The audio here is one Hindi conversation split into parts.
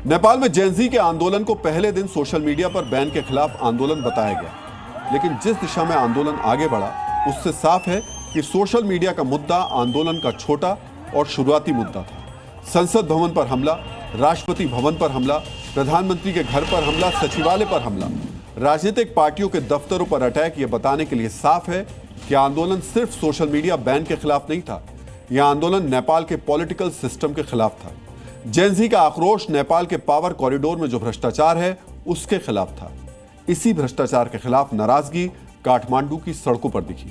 नेपाल में जेनजी के आंदोलन को पहले दिन सोशल मीडिया पर बैन के खिलाफ आंदोलन बताया गया, लेकिन जिस दिशा में आंदोलन आगे बढ़ा उससे साफ है कि सोशल मीडिया का मुद्दा आंदोलन का छोटा और शुरुआती मुद्दा था। संसद भवन पर हमला, राष्ट्रपति भवन पर हमला, प्रधानमंत्री के घर पर हमला, सचिवालय पर हमला, राजनीतिक पार्टियों के दफ्तरों पर अटैक, ये बताने के लिए साफ है कि आंदोलन सिर्फ सोशल मीडिया बैन के खिलाफ नहीं था, यह आंदोलन नेपाल के पॉलिटिकल सिस्टम के खिलाफ था। जेनजी का आक्रोश नेपाल के पावर कॉरिडोर में जो भ्रष्टाचार है उसके खिलाफ था। इसी भ्रष्टाचार के खिलाफ नाराजगी काठमांडू की सड़कों पर दिखी।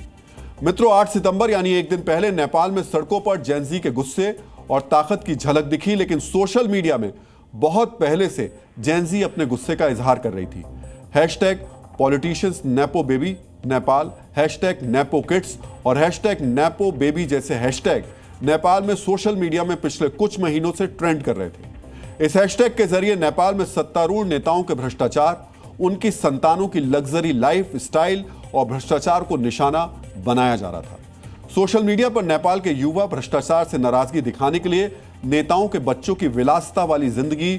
मित्रों, 8 सितंबर यानी एक दिन पहले नेपाल में सड़कों पर जेनजी के गुस्से और ताकत की झलक दिखी, लेकिन सोशल मीडिया में बहुत पहले से जेनजी अपने गुस्से का इजहार कर रही थी। Hashtag politicians nepo baby Nepal, hashtag nepo kids और हैशटैग नेपो बेबी जैसे हैशटैग नेपाल में सोशल मीडिया में पिछले कुछ महीनों से ट्रेंड कर रहे थे। इस हैशटैग के जरिए नेपाल में सत्तारूढ़ नेताओं के भ्रष्टाचार, उनकी संतानों की लग्जरी लाइफ स्टाइल और भ्रष्टाचार को निशाना बनाया जा रहा था। सोशल मीडिया पर नेपाल के युवा भ्रष्टाचार से नाराजगी दिखाने के लिए नेताओं के बच्चों की विलासिता वाली जिंदगी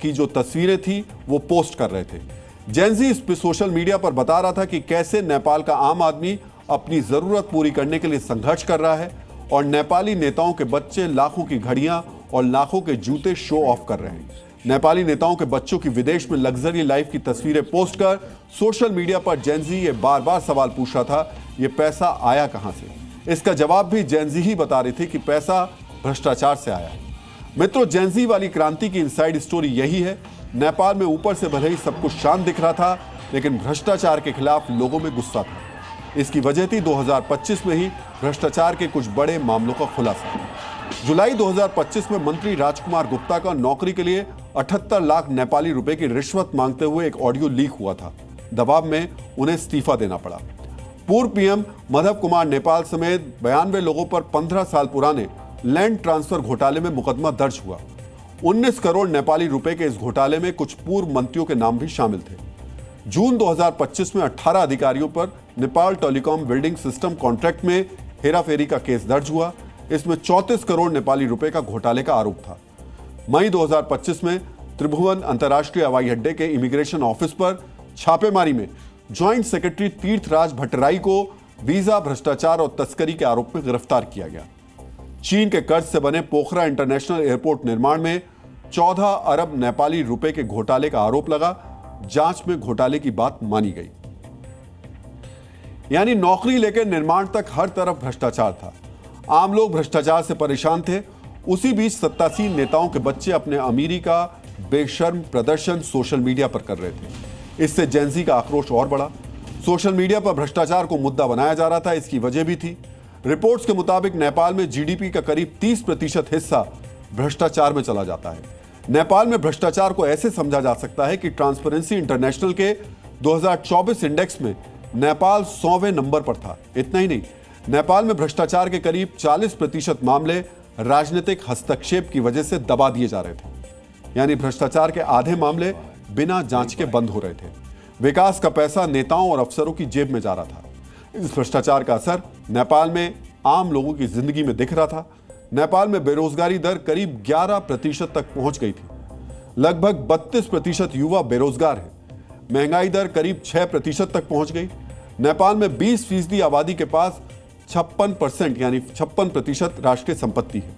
की जो तस्वीरें थी वो पोस्ट कर रहे थे। जेनजी इस पे सोशल मीडिया पर बता रहा था कि कैसे नेपाल का आम आदमी अपनी जरूरत पूरी करने के लिए संघर्ष कर रहा है और नेपाली नेताओं के बच्चे लाखों की घड़ियां और लाखों के जूते शो ऑफ कर रहे हैं। नेपाली नेताओं के बच्चों की विदेश में लग्जरी लाइफ की तस्वीरें पोस्ट कर सोशल मीडिया पर जेनजी ये बार बार सवाल पूछ रहा था, ये पैसा आया कहां से? इसका जवाब भी जेनजी ही बता रही थी कि पैसा भ्रष्टाचार से आया। मित्रों, जेनजी वाली क्रांति की इनसाइड स्टोरी यही है। नेपाल में ऊपर से भले ही सब कुछ शांत दिख रहा था, लेकिन भ्रष्टाचार के खिलाफ लोगों में गुस्सा था। इसकी वजह थी 2025 में ही भ्रष्टाचार के कुछ बड़े मामलों का खुलासा। जुलाई 2025 में मंत्री राजकुमार गुप्ता का नौकरी के लिए 78 लाख नेपाली रुपए की रिश्वत मांगते हुए एक ऑडियो लीक हुआ था। दबाव में उन्हें इस्तीफा देना पड़ा। पूर्व पीएम मधव कुमार नेपाल समेत 92 लोगों पर 15 साल पुराने लैंड ट्रांसफर घोटाले में मुकदमा दर्ज हुआ। 19 करोड़ नेपाली रुपए के इस घोटाले में कुछ पूर्व मंत्रियों के नाम भी शामिल थे। जून 2025 में 18 अधिकारियों पर Nepal telecom building system contract में हेराफेरी का केस दर्ज हुआ। इसमें 34 करोड़ नेपाली रुपए का घोटाले का आरोप था। मई 2025 में त्रिभुवन अंतर्राष्ट्रीय हवाई अड्डे के इमिग्रेशन ऑफिस पर छापेमारी में ज्वाइंट सेक्रेटरी तीर्थराज भट्टराई को वीजा भ्रष्टाचार और तस्करी के आरोप में गिरफ्तार किया गया। चीन के कर्ज से बने पोखरा इंटरनेशनल एयरपोर्ट निर्माण में 14 अरब नेपाली रुपए के घोटाले का आरोप लगा। जांच में घोटाले की बात मानी गई। यानी नौकरी लेकर निर्माण तक हर तरफ भ्रष्टाचार था। आम लोग भ्रष्टाचार से परेशान थे। उसी बीच सत्तासीन नेताओं के बच्चे अपने अमीरी का बेशर्म प्रदर्शन सोशल मीडिया पर कर रहे थे। इससे जेनजी का आक्रोश और बढ़ा। सोशल मीडिया पर भ्रष्टाचार को मुद्दा बनाया जा रहा था। इसकी वजह भी थी। रिपोर्ट्स के मुताबिक नेपाल में जीडीपी का करीब 30% हिस्सा भ्रष्टाचार में चला जाता है। नेपाल में भ्रष्टाचार को ऐसे समझा जा सकता है कि ट्रांसपेरेंसी इंटरनेशनल के 2024 इंडेक्स में नेपाल 100वें नंबर पर था। इतना ही नहीं, नेपाल में भ्रष्टाचार के करीब 40% मामले राजनीतिक हस्तक्षेप की वजह से दबा दिए जा रहे थे। यानी भ्रष्टाचार के आधे मामले बिना जांच के बंद हो रहे थे। विकास का पैसा नेताओं और अफसरों की जेब में जा रहा था। इस भ्रष्टाचार का असर नेपाल में आम लोगों की जिंदगी में दिख रहा था। नेपाल में बेरोजगारी दर करीब 11% तक पहुंच गई थी। लगभग 32% युवा बेरोजगार हैं। महंगाई दर करीब 6% तक पहुंच गई। नेपाल में 20% आबादी के पास 56% यानी 56% राष्ट्रीय संपत्ति है।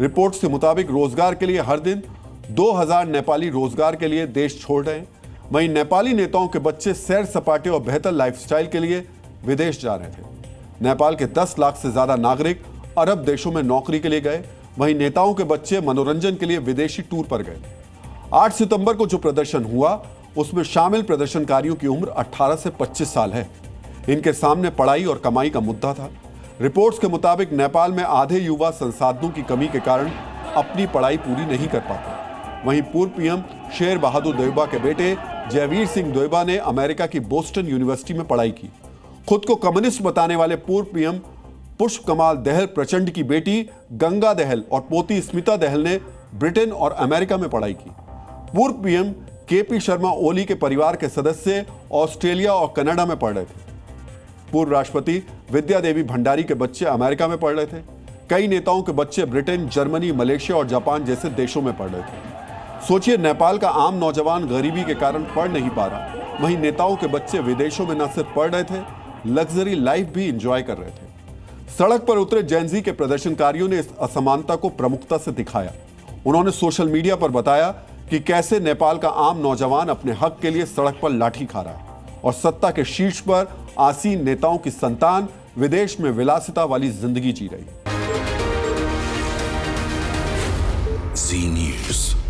रिपोर्ट्स के मुताबिक रोजगार के लिए हर दिन 2000 नेपाली रोजगार के लिए देश छोड़ रहे हैं। वहीं नेपाली नेताओं के बच्चे सैर सपाटे और बेहतर लाइफस्टाइल के लिए विदेश जा रहे थे। नेपाल के 10 लाख से ज्यादा नागरिक अरब देशों में नौकरी के लिए गए। वहीं नेताओं के बच्चे मनोरंजन के लिए विदेशी टूर पर गए। 8 सितंबर को जो प्रदर्शन हुआ उसमें शामिल प्रदर्शनकारियों की उम्र 18 से 25 साल है। इनके सामने पढ़ाई और कमाई का मुद्दा था। रिपोर्ट्स के मुताबिक नेपाल में आधे युवा संसाधनों की कमी के कारण अपनी पढ़ाई पूरी नहीं कर पाते। वहीं पूर्व पीएम शेर बहादुर देउबा के बेटे जयवीर सिंह देउबा ने अमेरिका की बोस्टन यूनिवर्सिटी में पढ़ाई की। खुद को कम्युनिस्ट बताने वाले पूर्व पीएम पुष्प कमाल दहल प्रचंड की बेटी गंगा दहल और पोती स्मिता दहल ने ब्रिटेन और अमेरिका में पढ़ाई की। पूर्व पीएम केपी शर्मा ओली के परिवार के सदस्य ऑस्ट्रेलिया और कनाडा में पढ़ रहे थे। पूर्व राष्ट्रपति विद्या देवी भंडारी के बच्चे अमेरिका में पढ़ रहे थे। कई नेताओं के बच्चे ब्रिटेन, जर्मनी, मलेशिया और जापान जैसे देशों में पढ़ रहे थे। सोचिए, नेपाल का आम नौजवान गरीबी के कारण पढ़ नहीं पा रहा, वहीं नेताओं के बच्चे विदेशों में न सिर्फ पढ़ रहे थे, लग्जरी लाइफ भी एंजॉय कर रहे थे। सड़क पर उतरे जेनजी के प्रदर्शनकारियों ने इस असमानता को प्रमुखता से दिखाया। उन्होंने सोशल मीडिया पर बताया कि कैसे नेपाल का आम नौजवान अपने हक के लिए सड़क पर लाठी खा रहा है और सत्ता के शीर्ष पर आसीन नेताओं की संतान विदेश में विलासिता वाली जिंदगी जी रही है। Zee News.